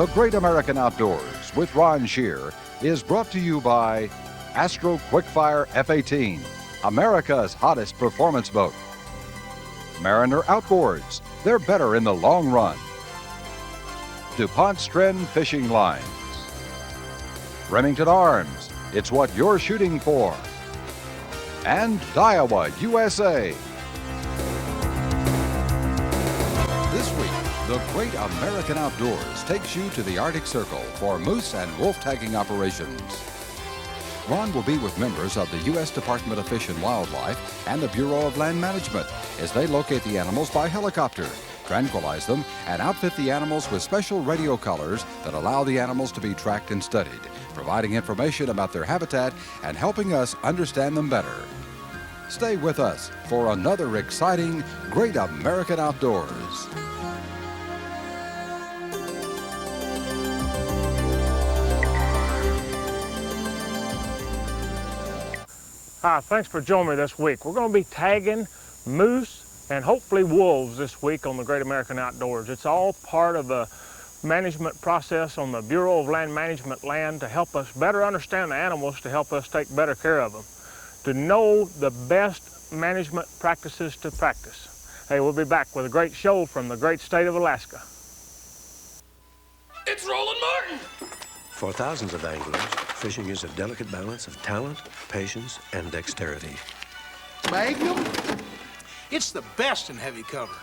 The Great American Outdoors with Ron Shear is brought to you by Astro Quickfire F-18, America's hottest performance boat. Mariner Outboards, they're better in the long run. DuPont Stren Fishing Lines. Remington Arms, it's what you're shooting for. And Daiwa USA. This week, the Great American Outdoors takes you to the Arctic Circle for moose and wolf tagging operations. Ron will be with members of the U.S. Department of Fish and Wildlife and the Bureau of Land Management as they locate the animals by helicopter, tranquilize them, and outfit the animals with special radio collars that allow the animals to be tracked and studied, providing information about their habitat and helping us understand them better. Stay with us for another exciting Great American Outdoors. Hi, thanks for joining me this week. We're going to be tagging moose and hopefully wolves this week on the Great American Outdoors. It's all part of the management process on the Bureau of Land Management land to help us better understand the animals, to help us take better care of them, to know the best management practices to practice. Hey, we'll be back with a great show from the great state of Alaska. It's Roland Martin! For thousands of anglers, fishing is a delicate balance of talent, patience, and dexterity. Magnum? It's the best in heavy cover.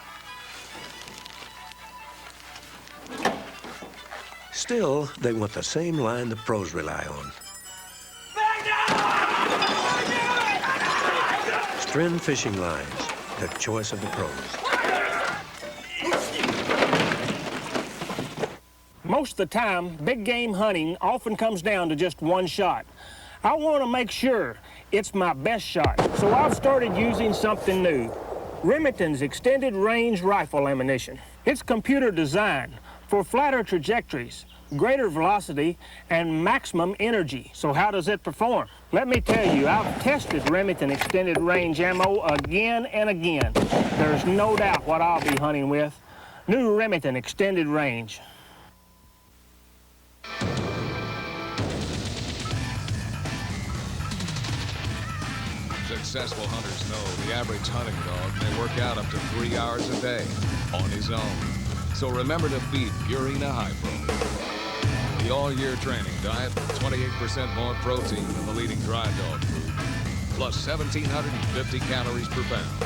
Still, they want the same line the pros rely on. Stren Fishing Lines, the choice of the pros. Most of the time, big game hunting often comes down to just one shot. I want to make sure it's my best shot, so I've started using something new. Remington's extended range rifle ammunition. It's computer designed for flatter trajectories, greater velocity, and maximum energy. So how does it perform? Let me tell you, I've tested Remington extended range ammo again and again. There's no doubt what I'll be hunting with. New Remington extended range. Successful hunters know the average hunting dog may work out up to 3 hours a day on his own. So remember to feed Purina High Pro. The all-year training diet with 28% more protein than the leading dry dog food, plus 1,750 calories per pound.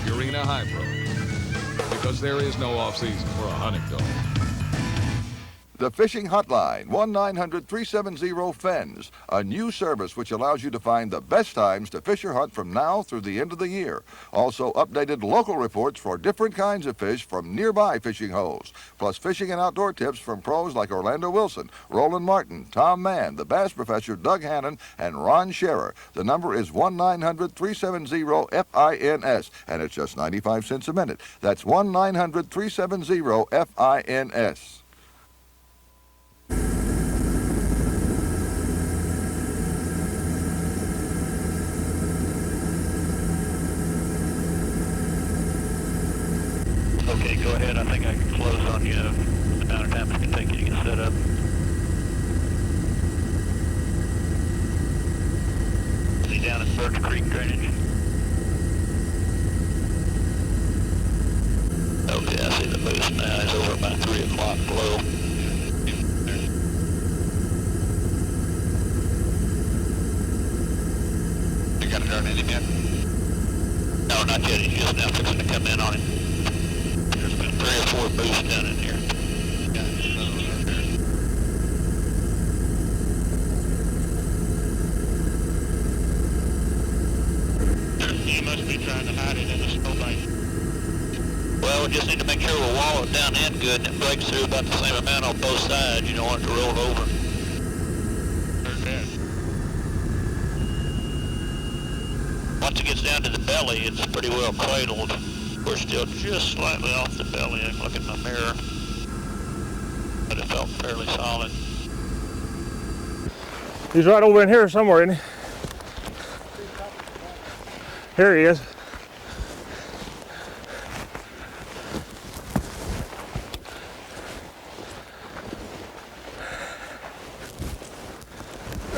Purina High Pro, because there is no off-season for a hunting dog. The Fishing Hotline, 1-900-370-FENS, a new service which allows you to find the best times to fish or hunt from now through the end of the year. Also updated local reports for different kinds of fish from nearby fishing holes, plus fishing and outdoor tips from pros like Orlando Wilson, Roland Martin, Tom Mann, the Bass Professor Doug Hannon, and Ron Scherer. The number is 1-900-370-FINS, and it's just 95 cents a minute. That's 1-900-370-FINS. Okay, go ahead. I think I can close on you. The amount of time it's going to take you to get set up. See down at Birch Creek drainage. Okay, I see the moose now. It's over about 3 o'clock below. You got to turn anything yet? No, not yet. He's just now fixing to come in on him. There's been 3 or 4 moose down in here. You must be trying to hide it in the snowbank. Well, we just need to make sure we'll wall it down in good and it breaks through about the same amount on both sides. You don't want it to roll over. Heard that. Once it gets down to the belly, it's pretty well cradled. We're still just slightly off the belly. I can look in my mirror, but it felt fairly solid. He's right over in here somewhere, isn't he? Here he is.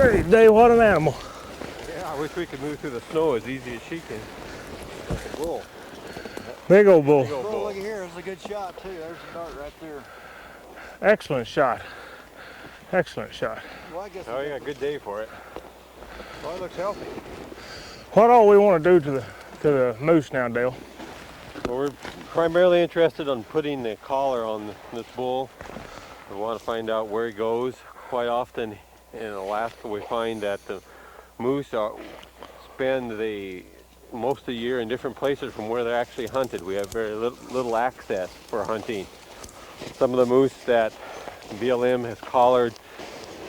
Hey, Dave, what an animal. Yeah, I wish we could move through the snow as easy as she can. Like a bull. Big old bull. Big old bull. Look at here, there's a good shot too. There's the dart right there. Excellent shot. Excellent shot. Well, I guess Oh, you got a good day for it. Well, it looks healthy. What all we want to do to the moose now, Dale? Well, we're primarily interested in putting the collar on this bull. We want to find out where he goes. Quite often in Alaska we find that the moose spend most of the year in different places from where they're actually hunted. We have very little access for hunting. Some of the moose that BLM has collared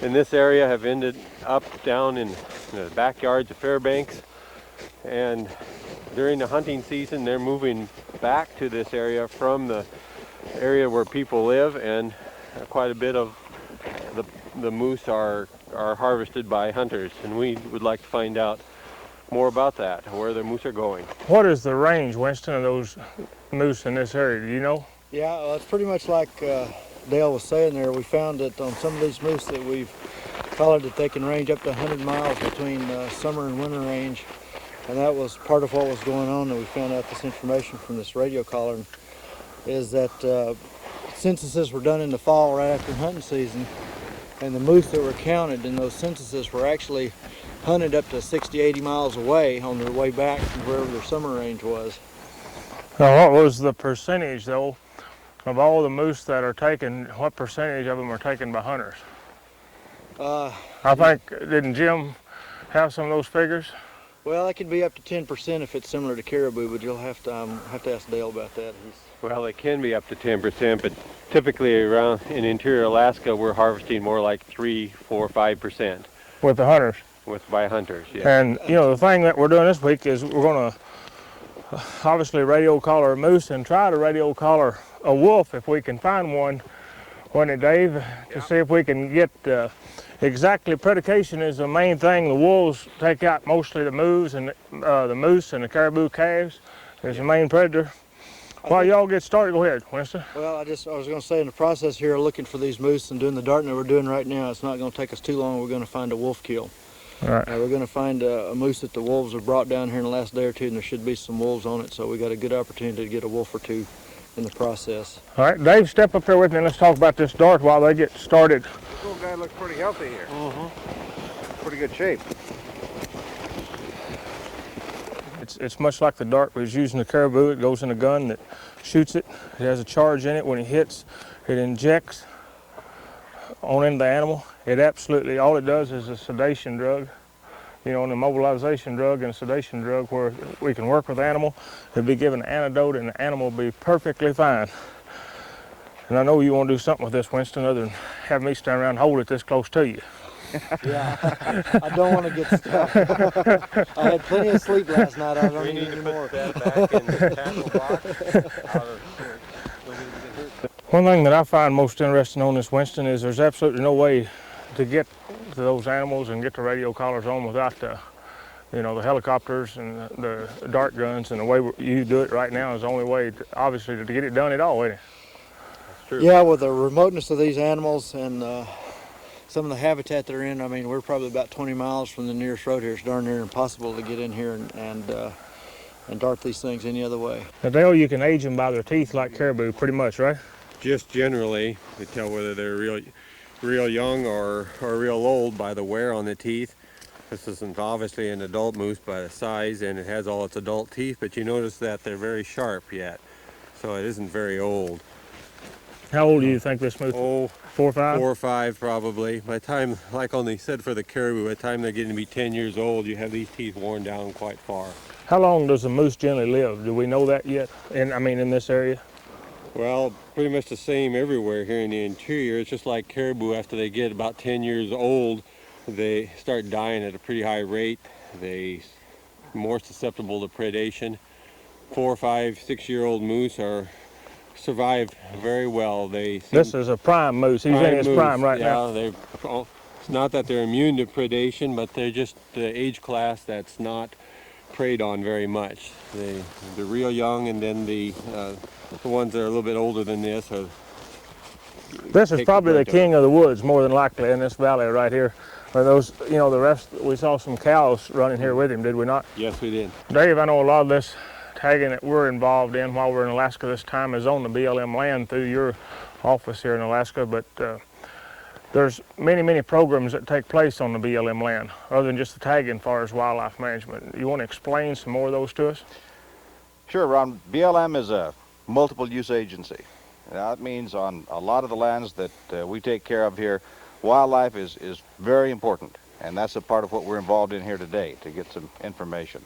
in this area have ended up down in the backyards of Fairbanks, and during the hunting season they're moving back to this area from the area where people live, and quite a bit of the moose are harvested by hunters, and we would like to find out more about that, where the moose are going. What is the range, Winston, of those moose in this area? Do you know? Yeah, well, it's pretty much like Dale was saying there. We found that on some of these moose that we've collared that they can range up to 100 miles between summer and winter range. And that was part of what was going on, that we found out this information from this radio collar, is that censuses were done in the fall right after hunting season, and the moose that were counted in those censuses were actually hunted up to 60, 80 miles away on their way back from wherever their summer range was. Now, what was the percentage, though, of all the moose that are taken? What percentage of them are taken by hunters? I think, didn't Jim have some of those figures? Well, that could be up to 10% if it's similar to caribou, but you'll have to ask Dale about that. Well, it can be up to 10%, but typically around in interior Alaska we're harvesting more like 3, 4, 5%. With the hunters? By hunters, yeah. And, you know, the thing that we're doing this week is we're going to obviously radio collar a moose and try to radio collar a wolf if we can find one, wasn't it, Dave? To see if we can get exactly. Predication is the main thing. The wolves take out mostly the moose and the caribou calves is the main predator. While y'all get started, go ahead, Winston. Well, I was going to say, in the process here of looking for these moose and doing the darting that we're doing right now, it's not going to take us too long. We're going to find a wolf kill. All right. We're going to find a moose that the wolves have brought down here in the last day or two, and there should be some wolves on it, so we got a good opportunity to get a wolf or two in the process. All right, Dave, step up here with me and let's talk about this dart while they get started. This little guy looks pretty healthy here. Pretty good shape. It's much like the dart we was using the caribou. It goes in a gun that shoots it. It has a charge in it. When it hits, it injects on into the animal. It absolutely, all it does is a sedation drug, you know, an immobilization drug and a sedation drug where we can work with the animal. It'll be given an antidote and the animal will be perfectly fine. And I know you want to do something with this, Winston, other than have me stand around and hold it this close to you. Yeah, I don't want to get stuck. I had plenty of sleep last night. I don't need any more. That back in the tackle box. One thing that I find most interesting on this, Winston, is there's absolutely no way to get to those animals and get the radio collars on without the, you know, the helicopters and the dart guns, and the way you do it right now is the only way, obviously, to get it done at all, isn't it? That's true. Yeah, with the remoteness of these animals and some of the habitat they're in, I mean, we're probably about 20 miles from the nearest road here. It's darn near impossible to get in here and dart these things any other way. Now, Dale, you can age them by their teeth like caribou, pretty much, right? Just generally, to tell whether they're real young or real old by the wear on the teeth. This isn't obviously an adult moose by the size, and it has all its adult teeth, but you notice that they're very sharp yet, so it isn't very old. How old do you think this moose is? Oh, 4 or 5? 4 or 5 probably. By the time, like on they said for the caribou, by the time they're getting to be 10 years old, you have these teeth worn down quite far. How long does a moose generally live? Do we know that yet? In this area? Well, pretty much the same everywhere here in the interior. It's just like caribou. After they get about 10 years old, they start dying at a pretty high rate. They're more susceptible to predation. 4, 5, 6-year-old moose survive very well. This is a prime moose. He's in his prime right now. Yeah, it's not that they're immune to predation, but they're just the age class that's not preyed on very much. They're real young, and then the ones that are a little bit older than this are... This is probably the king of the woods, more than likely, in this valley right here. Are those, you know, the rest, we saw some cows running here with him, did we not? Yes, we did. Dave, I know a lot of this tagging that we're involved in while we're in Alaska this time is on the BLM land through your office here in Alaska, but there's many programs that take place on the BLM land other than just the tagging as far as wildlife management. You want to explain some more of those to us? Sure, Ron. BLM is a multiple use agency. That means on a lot of the lands that we take care of here, wildlife is very important, and that's a part of what we're involved in here today, to get some information.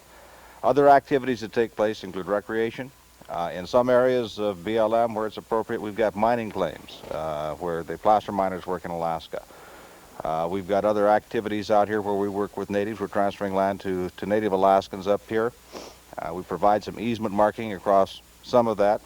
Other activities that take place include recreation. In some areas of BLM where it's appropriate, we've got mining claims where the placer miners work in Alaska. We've got other activities out here where we work with natives. We're transferring land to native Alaskans up here. We provide some easement marking across some of that.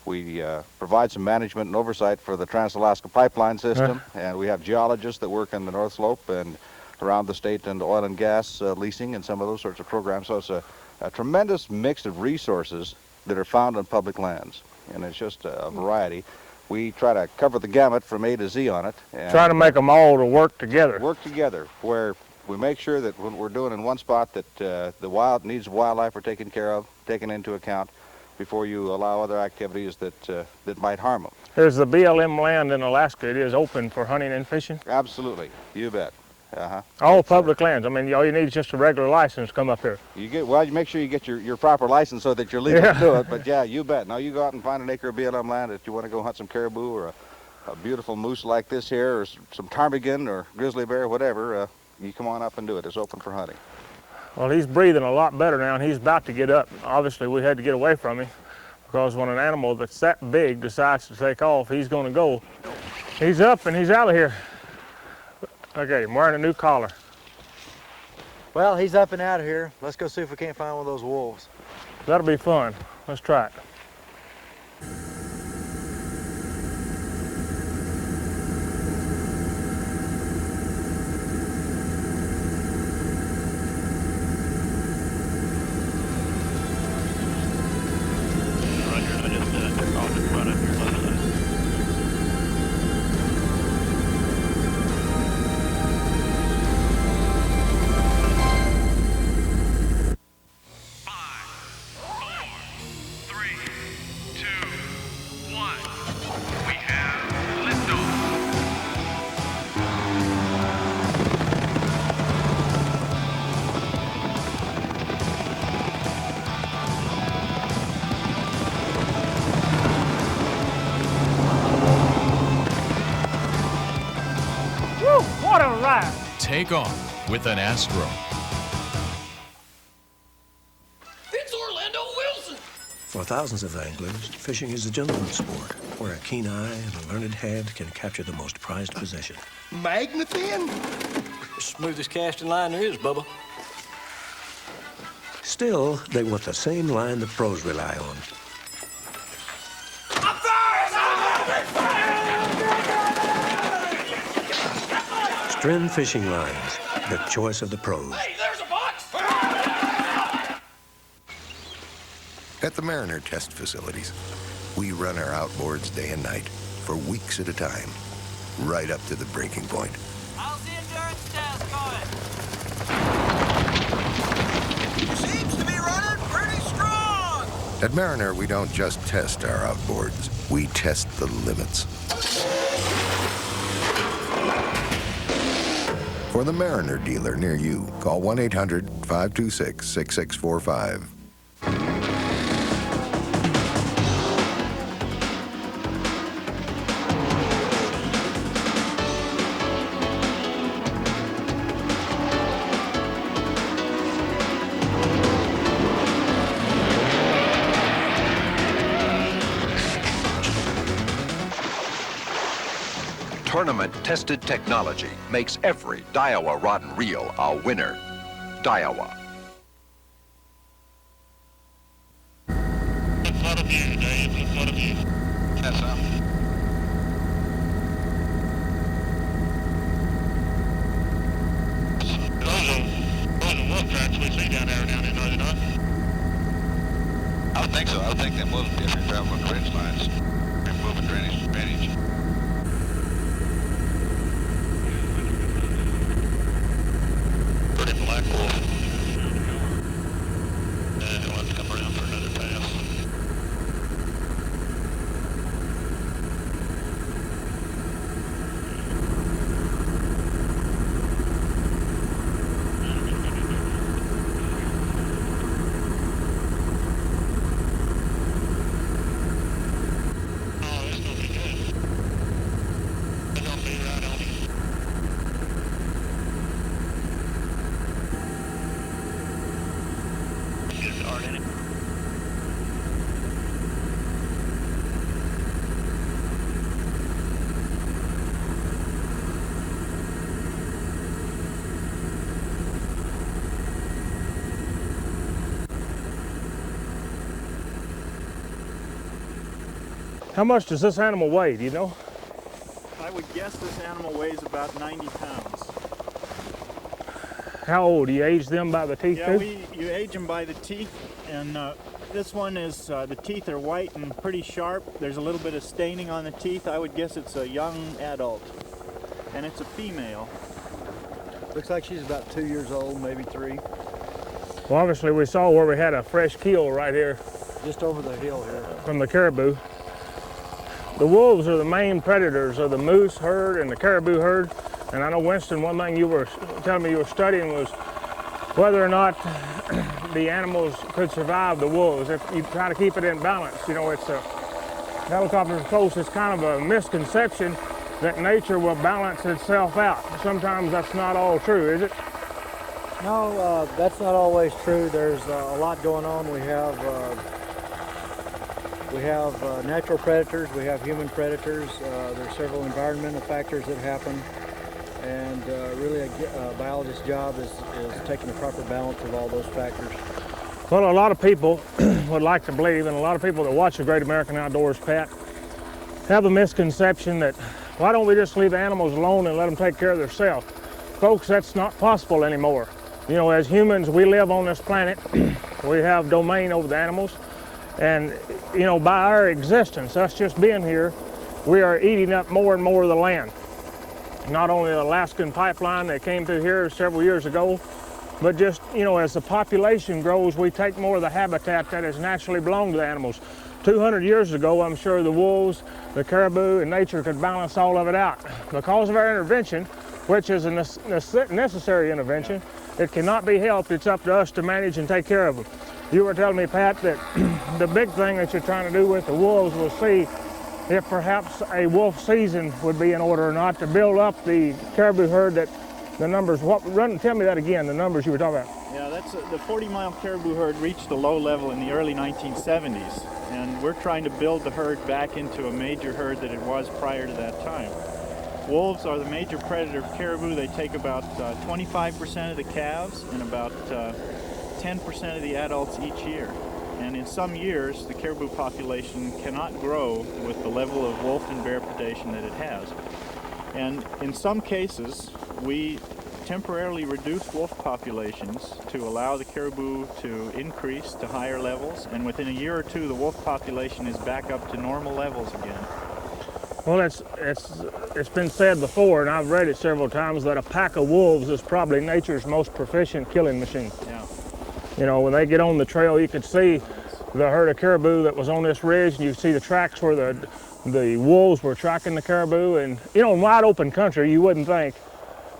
We provide some management and oversight for the Trans-Alaska Pipeline System, and we have geologists that work in the North Slope and around the state and oil and gas leasing and some of those sorts of programs. So it's a tremendous mix of resources that are found on public lands, and it's just a variety. We try to cover the gamut from A to Z on it. And trying to make them all to work together. Work together, where we make sure that what we're doing in one spot that the needs of wildlife are taken care of, taken into account, before you allow other activities that might harm them. Here's the BLM land in Alaska. It is open for hunting and fishing? Absolutely, you bet. All public lands. I mean, all you need is just a regular license to come up here. You make sure you get your proper license so that you're legal to do it, but yeah, you bet. Now you go out and find an acre of BLM land if you want to go hunt some caribou or a beautiful moose like this here, or some ptarmigan or grizzly bear, whatever, you come on up and do it. It's open for hunting. Well, he's breathing a lot better now, and he's about to get up. Obviously, we had to get away from him, because when an animal that's that big decides to take off, he's going to go. He's up and he's out of here. Okay, I'm wearing a new collar. Well, he's up and out of here. Let's go see if we can't find one of those wolves. That'll be fun. Let's try it. What a ride! Take off with an Astro. It's Orlando Wilson! For thousands of anglers, fishing is a gentleman's sport, where a keen eye and a learned head can capture the most prized possession. Magnafin? Smoothest casting line there is, Bubba. Still, they want the same line the pros rely on. Stren Fishing Lines, the choice of the pros. Hey, there's a box! At the Mariner test facilities, we run our outboards day and night for weeks at a time, right up to the breaking point. How's the endurance test going? Seems to be running pretty strong! At Mariner, we don't just test our outboards, we test the limits. For the Mariner dealer near you, call 1-800-526-6645. Tournament-tested technology makes every Daiwa rod and reel a winner. Daiwa. In front of you, Dave, in front of you. That's up. Those are wolf tracks we see down there every now and then, are they not? I would think so. I would think them wolves would be traveling on ridge lines and moving drainage. part in it. How much does this animal weigh, do you know? I would guess this animal weighs about 90 pounds. How old? Do you age them by the teeth Yeah, too? you age them by the teeth, and this one is, the teeth are white and pretty sharp. There's a little bit of staining on the teeth. I would guess it's a young adult, and it's a female. Looks like she's about 2 years old, maybe 3. Well, obviously we saw where we had a fresh kill right here. Just over the hill here. From the caribou. The wolves are the main predators of the moose herd and the caribou herd. And I know, Winston, one thing you were telling me you were studying was whether or not the animals could survive the wolves. If you try to keep it in balance, you know, it's a helicopter close. It's kind of a misconception that nature will balance itself out. Sometimes that's not all true, is it? No, that's not always true. There's a lot going on. We have natural predators, we have human predators, there's several environmental factors that happen, and really a biologist's job is taking the proper balance of all those factors. Well, a lot of people would like to believe, and a lot of people that watch the Great American Outdoors, Pat, have a misconception that why don't we just leave the animals alone and let them take care of themselves? Folks, that's not possible anymore. You know, as humans, we live on this planet, we have domain over the animals. And, you know, by our existence, us just being here, we are eating up more and more of the land. Not only the Alaskan pipeline that came through here several years ago, but just, you know, as the population grows, we take more of the habitat that has naturally belonged to the animals. 200 years ago, I'm sure the wolves, the caribou, and nature could balance all of it out. Because of our intervention, which is a necessary intervention, it cannot be helped. It's up to us to manage and take care of them. You were telling me, Pat, that the big thing that you're trying to do with the wolves was see if perhaps a wolf season would be in order or not to build up the caribou herd. That the numbers, tell me that again, the numbers you were talking about. Yeah, that's the 40-mile caribou herd reached a low level in the early 1970s, and we're trying to build the herd back into a major herd that it was prior to that time. Wolves are the major predator of caribou. They take about 25% of the calves and about 10% of the adults each year. And in some years, the caribou population cannot grow with the level of wolf and bear predation that it has. And in some cases, we temporarily reduce wolf populations to allow the caribou to increase to higher levels. And within a year or two, the wolf population is back up to normal levels again. Well, it's been said before, and I've read it several times, that a pack of wolves is probably nature's most proficient killing machine. Yeah. You know, when they get on the trail, you could see the herd of caribou that was on this ridge, and you see the tracks where the wolves were tracking the caribou. And, you know, in wide open country, you wouldn't think,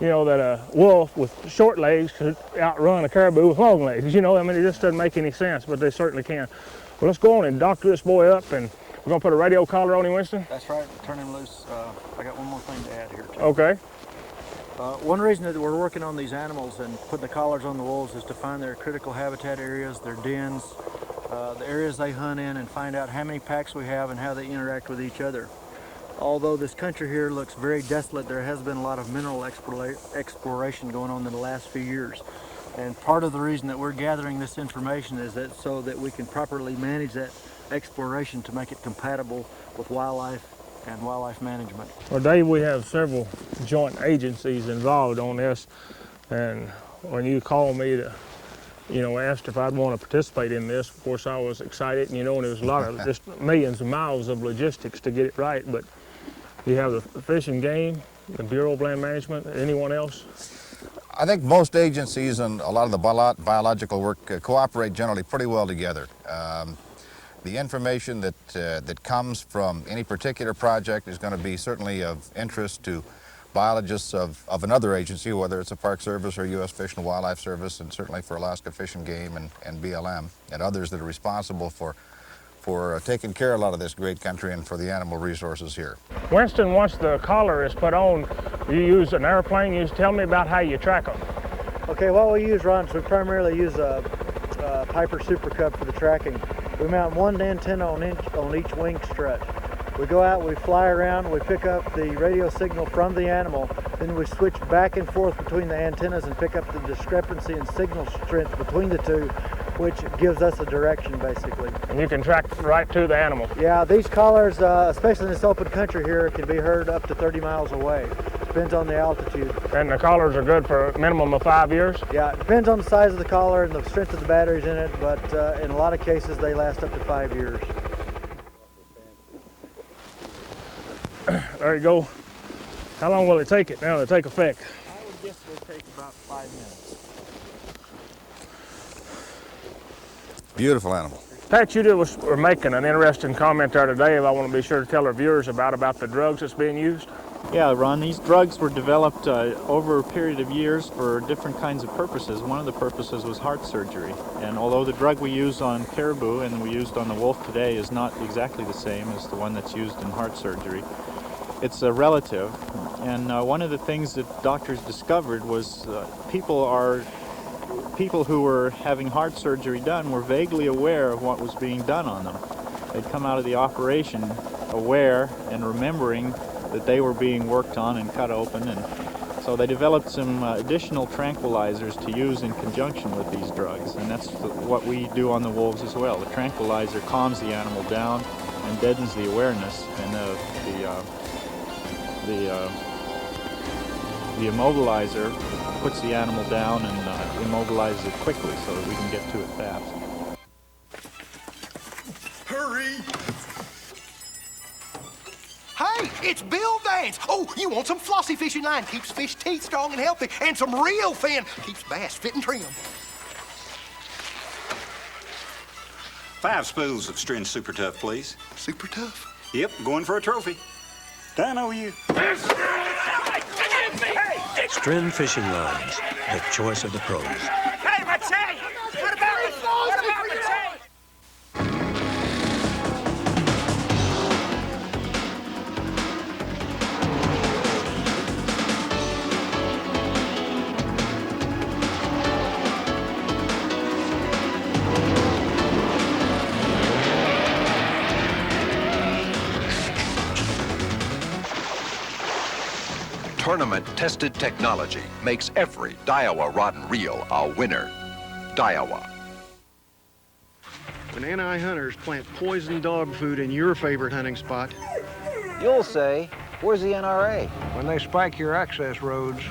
you know, that a wolf with short legs could outrun a caribou with long legs. You know, I mean, it just doesn't make any sense, but they certainly can. Well, let's go on and doctor this boy up, and we're going to put a radio collar on him, Winston? That's right. Turn him loose. I got one more thing to add here, too. Okay. One reason that we're working on these animals and putting the collars on the wolves is to find their critical habitat areas, their dens, the areas they hunt in, and find out how many packs we have and how they interact with each other. Although this country here looks very desolate, there has been a lot of mineral exploration going on in the last few years. And part of the reason that we're gathering this information is that so that we can properly manage that exploration to make it compatible with wildlife and wildlife management. Well, Dave, we have several joint agencies involved on this, and when you called me to, you know, asked if I'd want to participate in this, of course I was excited, and you know, and there was a lot of just millions of miles of logistics to get it right. But you have the Fish and Game, the Bureau of Land Management, anyone else? I think most agencies and a lot of the biological work cooperate generally pretty well together. The information that comes from any particular project is going to be certainly of interest to biologists of another agency, whether it's the Park Service or U.S. Fish and Wildlife Service, and certainly for Alaska Fish and Game and BLM, and others that are responsible for taking care of a lot of this great country and for the animal resources here. Winston, once the collar is put on, you use an airplane. Tell me about how you track them. Okay, what we use, Ron, is we primarily use a Piper Super Cub for the tracking. We mount one antenna on each wing strut. We go out, we fly around, we pick up the radio signal from the animal, then we switch back and forth between the antennas and pick up the discrepancy in signal strength between the two, which gives us a direction basically. And you can track right to the animal. Yeah, these callers, especially in this open country here, can be heard up to 30 miles away. Depends on the altitude. And the collars are good for a minimum of 5 years? Yeah, it depends on the size of the collar and the strength of the batteries in it, but in a lot of cases they last up to 5 years. There you go. How long will it take it now to take effect? I would guess it will take about 5 minutes. Beautiful animal. Pat, you were making an interesting comment there today. I want to be sure to tell our viewers about the drugs that's being used. Yeah, Ron, these drugs were developed over a period of years for different kinds of purposes. One of the purposes was heart surgery. And although the drug we use on caribou and we used on the wolf today is not exactly the same as the one that's used in heart surgery, it's a relative. And one of the things that doctors discovered was people who were having heart surgery done were vaguely aware of what was being done on them. They'd come out of the operation aware and remembering that they were being worked on and cut open, and so they developed some additional tranquilizers to use in conjunction with these drugs, and that's what we do on the wolves as well. The tranquilizer calms the animal down and deadens the awareness, and the immobilizer puts the animal down and immobilizes it quickly so that we can get to it fast. Hurry! Hey, it's Bill Vance. Oh, you want some flossy fishing line? Keeps fish teeth strong and healthy. And some real fin. Keeps bass fit and trim. 5 spools of Strin Super Tough, please. Super Tough? Yep, going for a trophy. I know you. Strin Fishing Lines, the choice of the pros. Hey, Matei! What about Matei? Tournament-tested technology makes every Daiwa rod and reel a winner. Daiwa. When anti-hunters plant poison dog food in your favorite hunting spot, you'll say, where's the NRA? When they spike your access roads,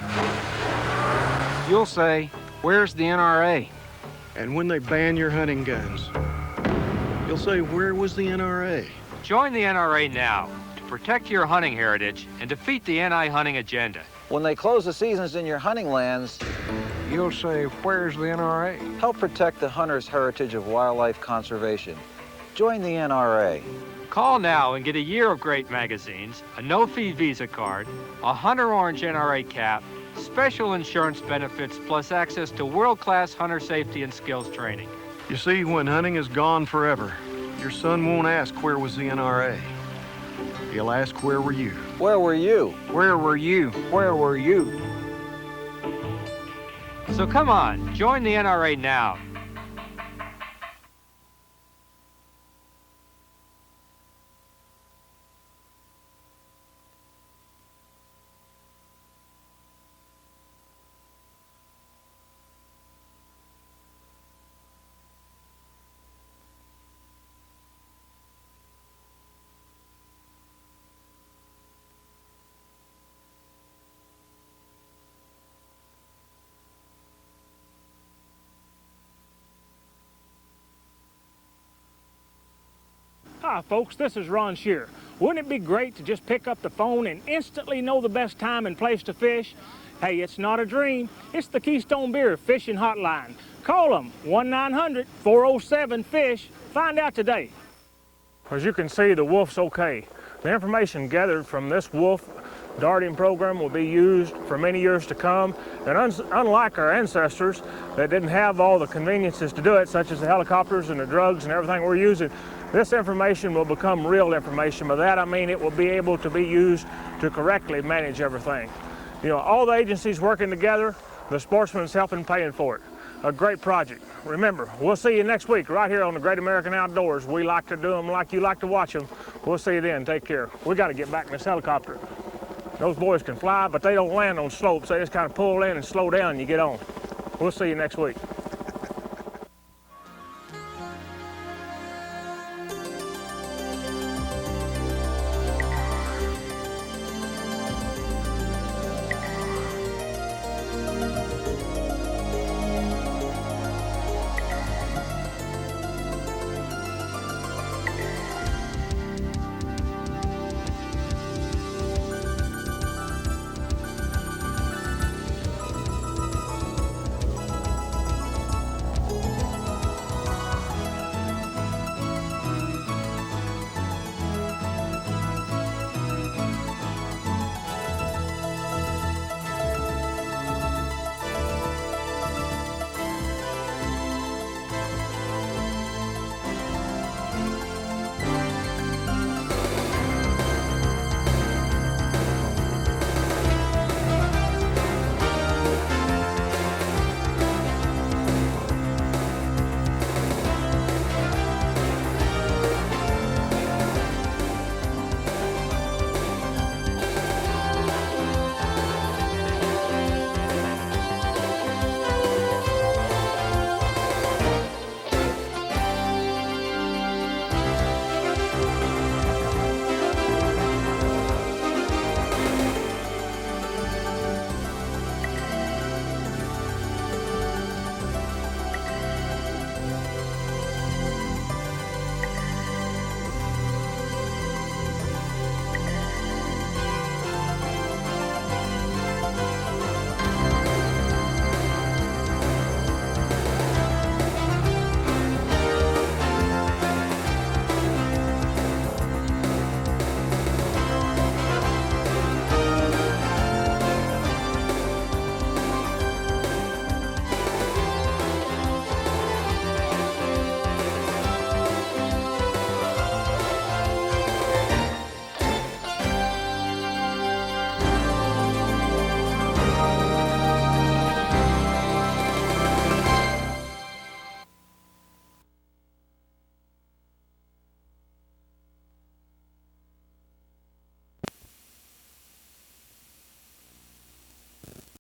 you'll say, where's the NRA? And when they ban your hunting guns, you'll say, where was the NRA? Join the NRA now. Protect your hunting heritage and defeat the anti-hunting agenda. When they close the seasons in your hunting lands, you'll say, where's the NRA? Help protect the hunter's heritage of wildlife conservation. Join the NRA. Call now and get a year of great magazines, a no-fee Visa card, a Hunter Orange NRA cap, special insurance benefits, plus access to world-class hunter safety and skills training. You see, when hunting is gone forever, your son won't ask, where was the NRA? He'll ask, where were you? Where were you? Where were you? Where were you? So come on, join the NRA now. Hi folks, this is Ron Shear. Wouldn't it be great to just pick up the phone and instantly know the best time and place to fish? Hey, it's not a dream. It's the Keystone Beer Fishing Hotline. Call them, 1-900-407-FISH. Find out today. As you can see, the wolf's okay. The information gathered from this wolf darting program will be used for many years to come. And unlike our ancestors that didn't have all the conveniences to do it, such as the helicopters and the drugs and everything we're using, this information will become real information. By that I mean it will be able to be used to correctly manage everything. You know, all the agencies working together, the sportsman's helping paying for it. A great project. Remember, we'll see you next week right here on the Great American Outdoors. We like to do them like you like to watch them. We'll see you then. Take care. We got to get back in this helicopter. Those boys can fly, but they don't land on slopes. They just kind of pull in and slow down and you get on. We'll see you next week.